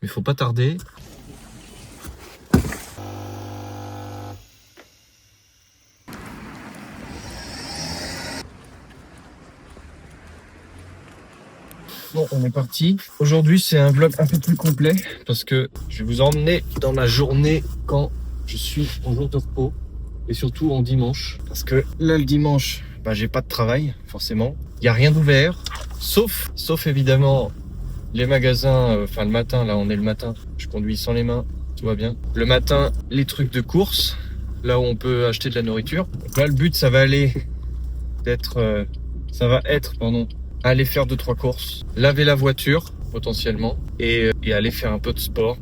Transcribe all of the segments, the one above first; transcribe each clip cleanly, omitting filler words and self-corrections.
Mais faut pas tarder. Bon, on est parti. Aujourd'hui, c'est un vlog un peu plus complet parce que je vais vous emmener dans ma journée quand je suis en jour de repos et surtout en dimanche. Parce que là, le dimanche, j'ai pas de travail, forcément. Il n'y a rien d'ouvert, sauf évidemment les magasins. Le matin, là, on est le matin. Je conduis sans les mains, tout va bien. Le matin, les trucs de course, là où on peut acheter de la nourriture. Donc là, le but, ça va être, aller faire 2-3 courses, laver la voiture potentiellement et aller faire un peu de sport.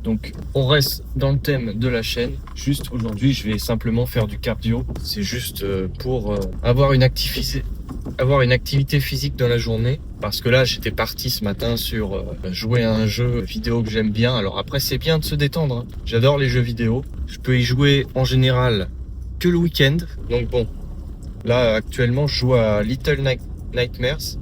Donc on reste dans le thème de la chaîne. Juste aujourd'hui, je vais simplement faire du cardio. C'est juste pour avoir une activité physique dans la journée. Parce que là, j'étais parti ce matin sur jouer à un jeu vidéo que j'aime bien. Alors après, c'est bien de se détendre, hein. J'adore les jeux vidéo. Je peux y jouer en général que le week-end. Donc bon, là actuellement, je joue à Little Nightmares.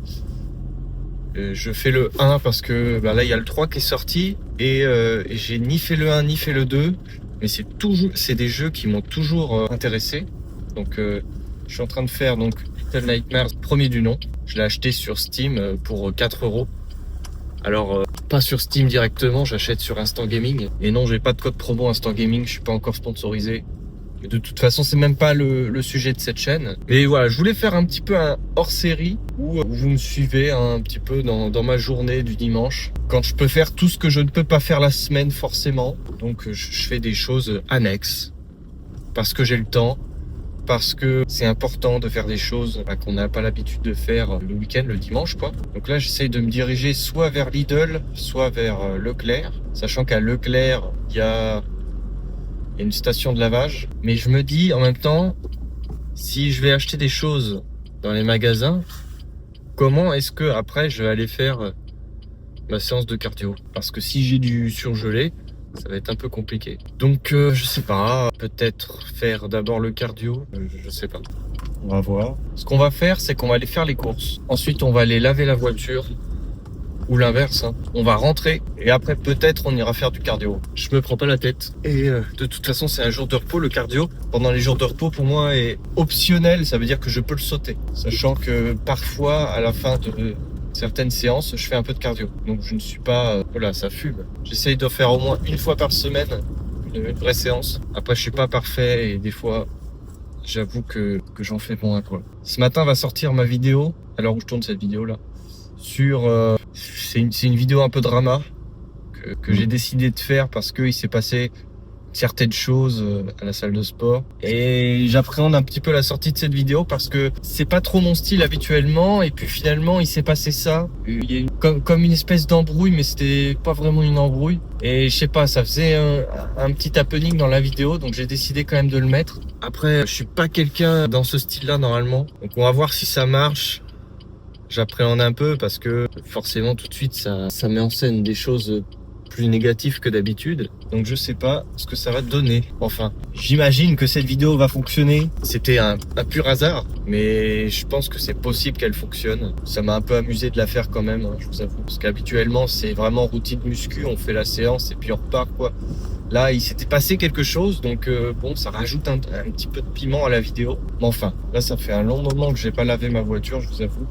Je fais le 1 parce que là il y a le 3 qui est sorti et j'ai ni fait le 1 ni fait le 2, mais c'est des jeux qui m'ont toujours intéressé. Donc je suis en train de faire donc Little Nightmares, premier du nom. Je l'ai acheté sur Steam pour 4 €. Alors pas sur Steam directement, j'achète sur Instant Gaming. Et non, j'ai pas de code promo Instant Gaming, je suis pas encore sponsorisé. De toute façon, c'est même pas le sujet de cette chaîne. Mais voilà, je voulais faire un petit peu un hors-série où vous me suivez un petit peu dans ma journée du dimanche. Quand je peux faire tout ce que je ne peux pas faire la semaine forcément. Donc je fais des choses annexes. Parce que j'ai le temps. Parce que c'est important de faire des choses qu'on n'a pas l'habitude de faire le week-end, le dimanche, quoi. Donc là, j'essaye de me diriger soit vers Lidl, soit vers Leclerc. Sachant qu'à Leclerc, il y a une station de lavage, mais je me dis en même temps, si je vais acheter des choses dans les magasins, comment est-ce que après je vais aller faire ma séance de cardio? Parce que si j'ai du surgelé, ça va être un peu compliqué. Donc je sais pas, peut-être faire d'abord le cardio, je sais pas. On va voir. Ce qu'on va faire, c'est qu'on va aller faire les courses. Ensuite, on va aller laver la voiture. Ou l'inverse, hein. On va rentrer et après peut-être on ira faire du cardio. Je me prends pas la tête. Et de toute façon c'est un jour de repos, le cardio. Pendant les jours de repos pour moi est optionnel, ça veut dire que je peux le sauter. Sachant que parfois à la fin de certaines séances je fais un peu de cardio. Donc je ne suis pas... voilà, ça fume. J'essaye de faire au moins une fois par semaine une vraie séance. Après je suis pas parfait et des fois j'avoue que j'en fais moins, quoi. Ce matin va sortir ma vidéo, à l'heure où je tourne cette vidéo là. C'est une vidéo un peu drama que j'ai décidé de faire parce qu'il s'est passé certaines choses à la salle de sport et j'appréhende un petit peu la sortie de cette vidéo parce que c'est pas trop mon style habituellement et puis finalement il s'est passé ça. Il y a comme une espèce d'embrouille, mais c'était pas vraiment une embrouille et je sais pas, ça faisait un petit happening dans la vidéo, donc j'ai décidé quand même de le mettre. Après je suis pas quelqu'un dans ce style là normalement, donc on va voir si ça marche. J'appréhende un peu parce que forcément tout de suite ça met en scène des choses plus négatives que d'habitude. Donc je sais pas ce que ça va donner. Enfin, j'imagine que cette vidéo va fonctionner. C'était un pur hasard, mais je pense que c'est possible qu'elle fonctionne. Ça m'a un peu amusé de la faire quand même, hein, je vous avoue. Parce qu'habituellement c'est vraiment routine muscu, on fait la séance et puis on repart, quoi. Là, il s'était passé quelque chose, donc bon, ça rajoute un petit peu de piment à la vidéo. Mais enfin, là ça fait un long moment que j'ai pas lavé ma voiture, je vous avoue.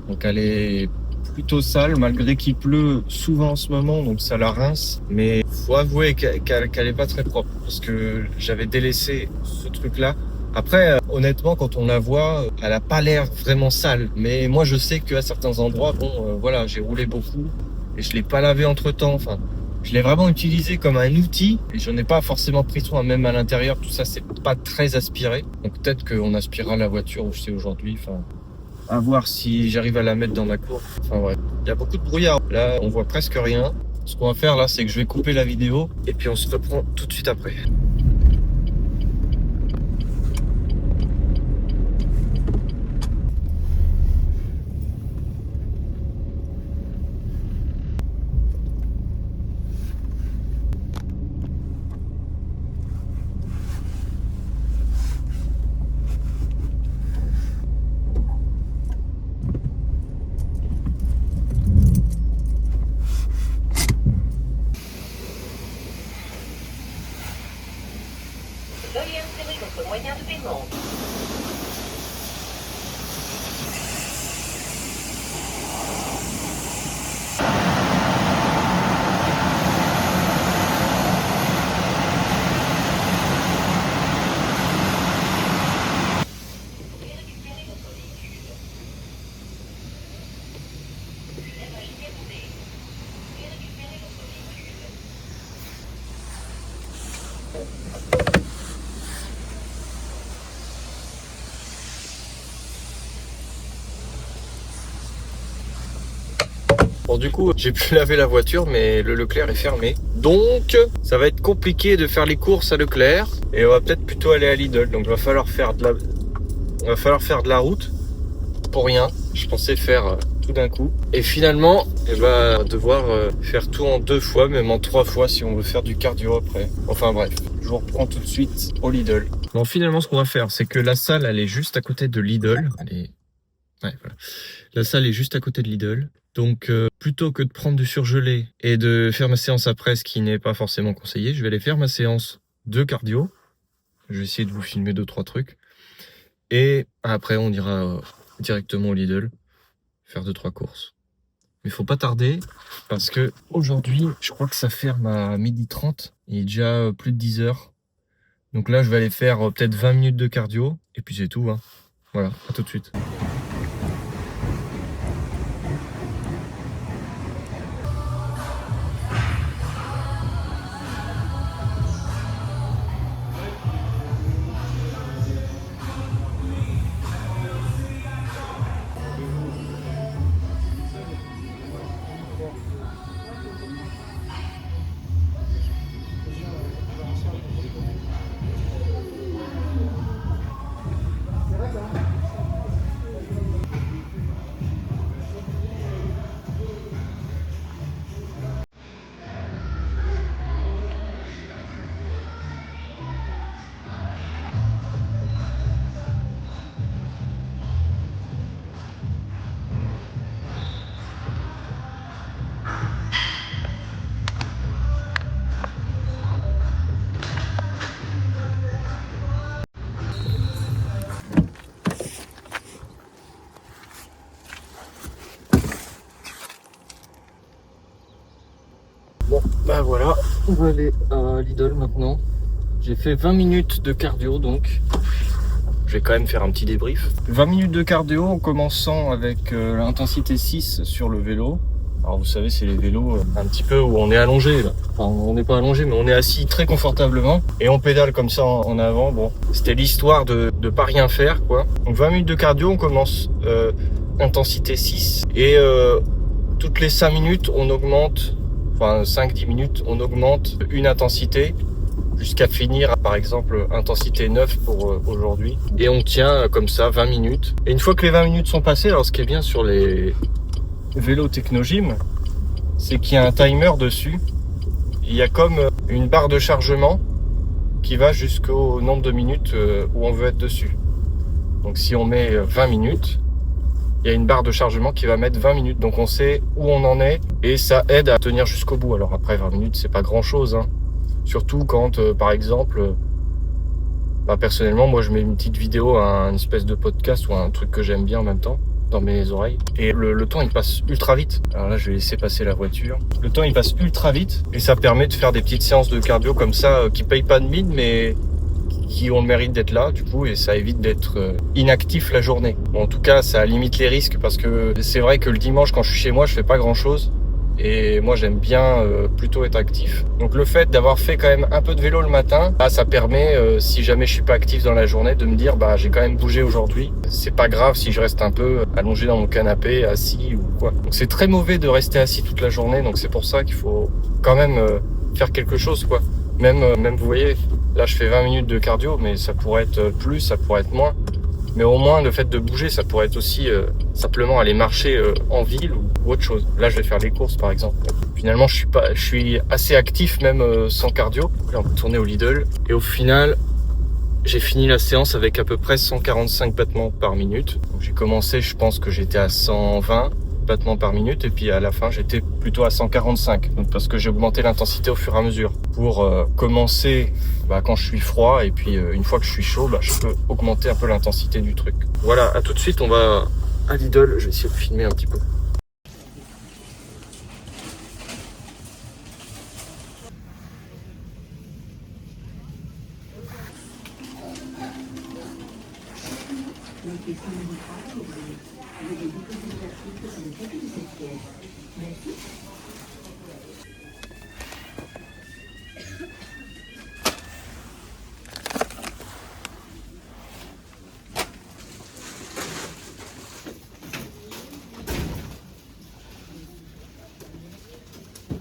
Donc elle est plutôt sale malgré qu'il pleut souvent en ce moment, donc ça la rince. Mais faut avouer qu'elle est pas très propre parce que j'avais délaissé ce truc-là. Après, honnêtement, quand on la voit, elle a pas l'air vraiment sale. Mais moi, je sais qu'à certains endroits, voilà, j'ai roulé beaucoup et je l'ai pas lavé entre temps. Enfin, je l'ai vraiment utilisé comme un outil et j'en ai pas forcément pris soin. Même à l'intérieur, tout ça, c'est pas très aspiré. Donc peut-être qu'on aspirera la voiture, je sais aujourd'hui. Enfin, à voir si j'arrive à la mettre dans ma cour. Enfin ouais, il y a beaucoup de brouillard. Là, on voit presque rien. Ce qu'on va faire là, c'est que je vais couper la vidéo et puis on se reprend tout de suite après. Bon, du coup, j'ai pu laver la voiture, mais le Leclerc est fermé. Donc, ça va être compliqué de faire les courses à Leclerc. Et on va peut-être plutôt aller à Lidl. Donc, il va falloir faire de la route pour rien. Je pensais faire tout d'un coup. Et finalement, on va devoir faire tout en 2 fois, même en 3 fois si on veut faire du cardio après. Enfin bref, je vous reprends tout de suite au Lidl. Bon, finalement, ce qu'on va faire, c'est que la salle, elle est juste à côté de Lidl. Ouais, voilà. La salle est juste à côté de Lidl. Donc, plutôt que de prendre du surgelé et de faire ma séance après, ce qui n'est pas forcément conseillé, je vais aller faire ma séance de cardio. Je vais essayer de vous filmer 2-3 trucs. Et après, on ira directement au Lidl faire 2-3 courses. Mais faut pas tarder parce que aujourd'hui, je crois que ça ferme à 12h30. Il est déjà plus de 10h. Donc là, je vais aller faire peut-être 20 minutes de cardio. Et puis c'est tout, hein. Voilà, à tout de suite. Bon, bah voilà, on va aller à Lidl maintenant. J'ai fait 20 minutes de cardio, donc je vais quand même faire un petit débrief. 20 minutes de cardio en commençant avec l'intensité 6 sur le vélo. Alors vous savez, c'est les vélos un petit peu où on est allongé là. Enfin, on n'est pas allongé, mais on est assis très confortablement et on pédale comme ça en avant. Bon, c'était l'histoire de pas rien faire, quoi. Donc 20 minutes de cardio, on commence intensité 6 et toutes les 5 minutes, on augmente, enfin 5-10 minutes, on augmente une intensité jusqu'à finir, par exemple, intensité 9 pour aujourd'hui. Et on tient comme ça 20 minutes. Et une fois que les 20 minutes sont passées, alors ce qui est bien sur les vélos Technogym, c'est qu'il y a un timer dessus. Il y a comme une barre de chargement qui va jusqu'au nombre de minutes où on veut être dessus. Donc si on met 20 minutes, il y a une barre de chargement qui va mettre 20 minutes. Donc on sait où on en est et ça aide à tenir jusqu'au bout. Alors après 20 minutes, c'est pas grand chose, hein. Surtout quand, par exemple, personnellement, moi je mets une petite vidéo, une espèce de podcast ou un truc que j'aime bien en même temps dans mes oreilles. Et le temps il passe ultra vite. Alors là je vais laisser passer la voiture. Le temps il passe ultra vite et ça permet de faire des petites séances de cardio comme ça qui payent pas de mine mais qui ont le mérite d'être là du coup et ça évite d'être inactif la journée. Bon, en tout cas ça limite les risques parce que c'est vrai que le dimanche quand je suis chez moi je fais pas grand chose. Et moi j'aime bien plutôt être actif. Donc le fait d'avoir fait quand même un peu de vélo le matin, ça permet, si jamais je suis pas actif dans la journée, de me dire j'ai quand même bougé aujourd'hui. C'est pas grave si je reste un peu allongé dans mon canapé, assis ou quoi. Donc c'est très mauvais de rester assis toute la journée, donc c'est pour ça qu'il faut quand même faire quelque chose, quoi. Même vous voyez, là je fais 20 minutes de cardio, mais ça pourrait être plus, ça pourrait être moins. Mais au moins le fait de bouger, ça pourrait être aussi simplement aller marcher en ville ou autre chose. Là je vais faire les courses par exemple. Finalement je suis assez actif même sans cardio. Là on va tourner au Lidl. Et au final j'ai fini la séance avec à peu près 145 battements par minute. Donc, j'ai commencé, je pense que j'étais à 120 battements par minute et puis à la fin j'étais plutôt à 145. Donc parce que j'ai augmenté l'intensité au fur et à mesure pour commencer quand je suis froid et puis une fois que je suis chaud, je peux augmenter un peu l'intensité du truc. Voilà, à tout de suite, on va à Lidl, je vais essayer de filmer un petit peu.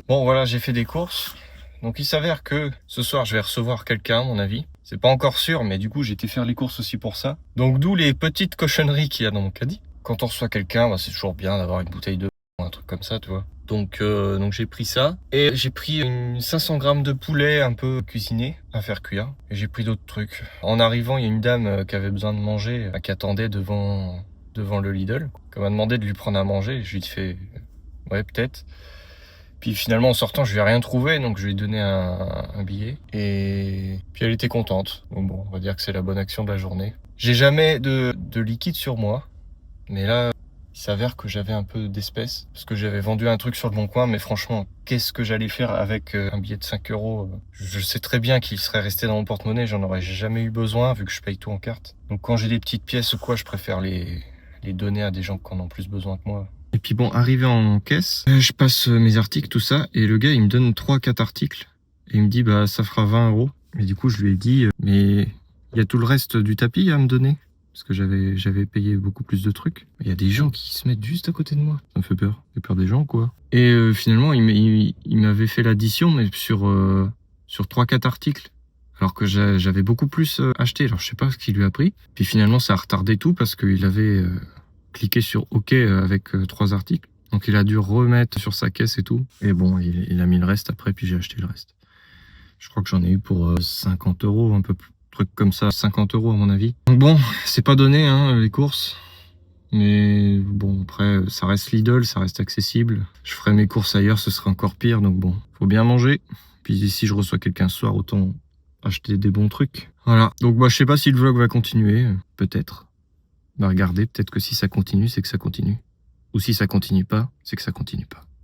Bon voilà, j'ai fait des courses. Donc il s'avère que ce soir je vais recevoir quelqu'un à mon avis. C'est pas encore sûr, mais du coup j'ai été faire les courses aussi pour ça. Donc d'où les petites cochonneries qu'il y a dans mon caddie. Quand on reçoit quelqu'un, bah, c'est toujours bien d'avoir une bouteille de un truc comme ça, tu vois. Donc j'ai pris ça. Et j'ai pris une 500 grammes de poulet un peu cuisiné à faire cuire. Et j'ai pris d'autres trucs. En arrivant, il y a une dame qui avait besoin de manger, qui attendait devant le Lidl. Qui m'a demandé de lui prendre à manger. Je lui ai fait ouais peut-être. Puis finalement en sortant je lui ai rien trouvé, donc je lui ai donné un billet. Et puis elle était contente. Donc bon, on va dire que c'est la bonne action de la journée. J'ai jamais de liquide sur moi. Mais là, il s'avère que j'avais un peu d'espèces. Parce que j'avais vendu un truc sur le bon coin. Mais franchement, qu'est-ce que j'allais faire avec un billet de 5 euros? Je sais très bien qu'il serait resté dans mon porte-monnaie. J'en aurais jamais eu besoin vu que je paye tout en carte. Donc quand j'ai des petites pièces ou quoi, je préfère les donner à des gens qui en ont plus besoin que moi. Et puis bon, arrivé en caisse, je passe mes articles, tout ça. Et le gars, il me donne 3-4 articles. Et il me dit, bah ça fera 20 euros. Et du coup, je lui ai dit, mais il y a tout le reste du tapis à me donner. Parce que j'avais payé beaucoup plus de trucs. Il y a des gens qui se mettent juste à côté de moi. Ça me fait peur. J'ai peur des gens, quoi. Et finalement, il m'avait fait l'addition, mais sur 3-4 articles. Alors que j'avais beaucoup plus acheté. Alors je sais pas ce qu'il lui a pris. Puis finalement, ça a retardé tout parce qu'il avait cliqué sur OK avec 3 articles. Donc il a dû remettre sur sa caisse et tout. Et bon, il a mis le reste après, puis j'ai acheté le reste. Je crois que j'en ai eu pour 50 euros, un peu plus. Truc comme ça, 50 euros à mon avis. Donc bon, c'est pas donné hein, les courses. Mais bon, après, ça reste Lidl, ça reste accessible. Je ferai mes courses ailleurs, ce serait encore pire. Donc bon, faut bien manger. Puis si je reçois quelqu'un ce soir, autant acheter des bons trucs. Voilà. Donc bah, je sais pas si le vlog va continuer. Peut-être. Bah regardez, peut-être que si ça continue, c'est que ça continue. Ou si ça continue pas, c'est que ça continue pas.